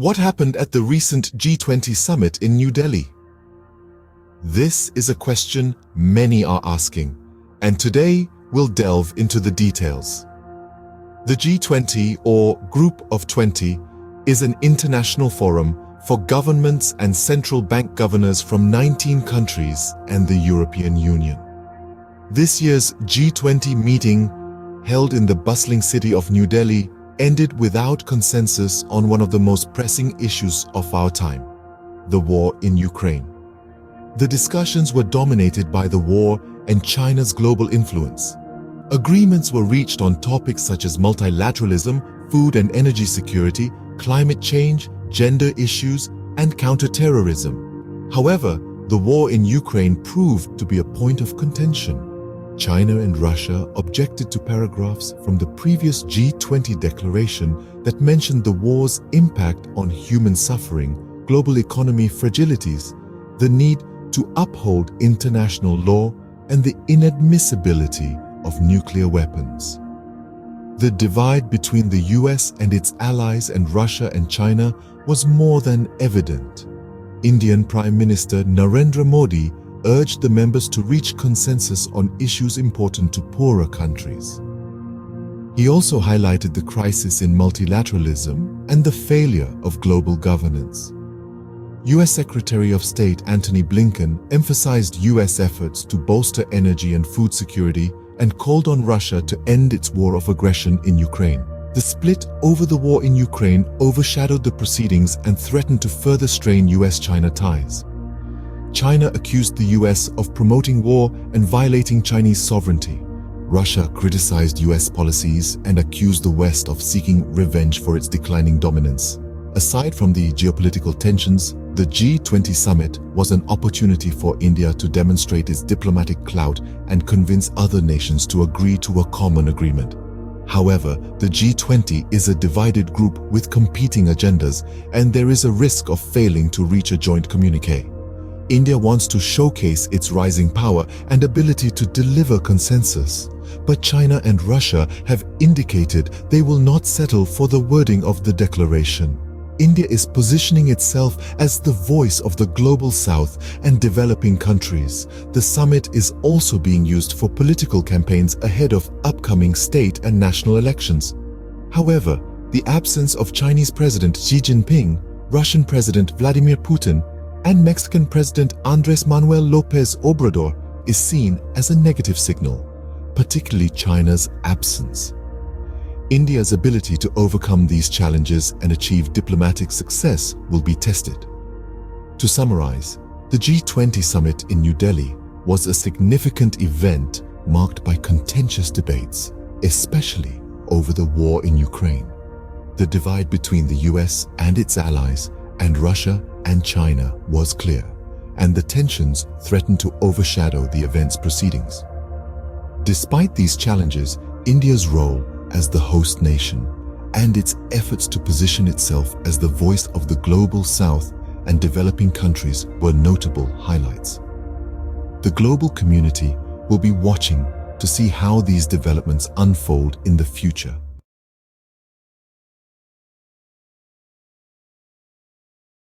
What happened at the recent G20 summit in New Delhi? This is a question many are asking, and today we'll delve into the details. The G20, or Group of 20, is an international forum for governments and central bank governors from 19 countries and the European Union. This year's G20 meeting, held in the bustling city of New Delhi, ended without consensus on one of the most pressing issues of our time, the war in Ukraine. The discussions were dominated by the war and China's global influence. Agreements were reached on topics such as multilateralism, food and energy security, climate change, gender issues, and counterterrorism. However, the war in Ukraine proved to be a point of contention. China and Russia objected to paragraphs from the previous G20 declaration that mentioned the war's impact on human suffering, global economy fragilities, the need to uphold international law, and the inadmissibility of nuclear weapons. The divide between the US and its allies and Russia and China was more than evident. Indian Prime Minister Narendra Modi urged the members to reach consensus on issues important to poorer countries. He also highlighted the crisis in multilateralism and the failure of global governance. US Secretary of State Antony Blinken emphasized US efforts to bolster energy and food security and called on Russia to end its war of aggression in Ukraine. The split over the war in Ukraine overshadowed the proceedings and threatened to further strain US-China ties. China accused the US of promoting war and violating Chinese sovereignty. Russia criticized US policies and accused the West of seeking revenge for its declining dominance. Aside from the geopolitical tensions, the G20 summit was an opportunity for India to demonstrate its diplomatic clout and convince other nations to agree to a common agreement. However, the G20 is a divided group with competing agendas, and there is a risk of failing to reach a joint communique. India wants to showcase its rising power and ability to deliver consensus, but China and Russia have indicated they will not settle for the wording of the declaration. India is positioning itself as the voice of the global South and developing countries. The summit is also being used for political campaigns ahead of upcoming state and national elections. However, the absence of Chinese President Xi Jinping, Russian President Vladimir Putin, and Mexican President Andrés Manuel López Obrador is seen as a negative signal, particularly China's absence. India's ability to overcome these challenges and achieve diplomatic success will be tested. To summarize, the G20 summit in New Delhi was a significant event marked by contentious debates, especially over the war in Ukraine. The divide between the US and its allies and Russia and China was clear, and the tensions threatened to overshadow the event's proceedings. Despite these challenges, India's role as the host nation and its efforts to position itself as the voice of the global South and developing countries were notable highlights. The global community will be watching to see how these developments unfold in the future.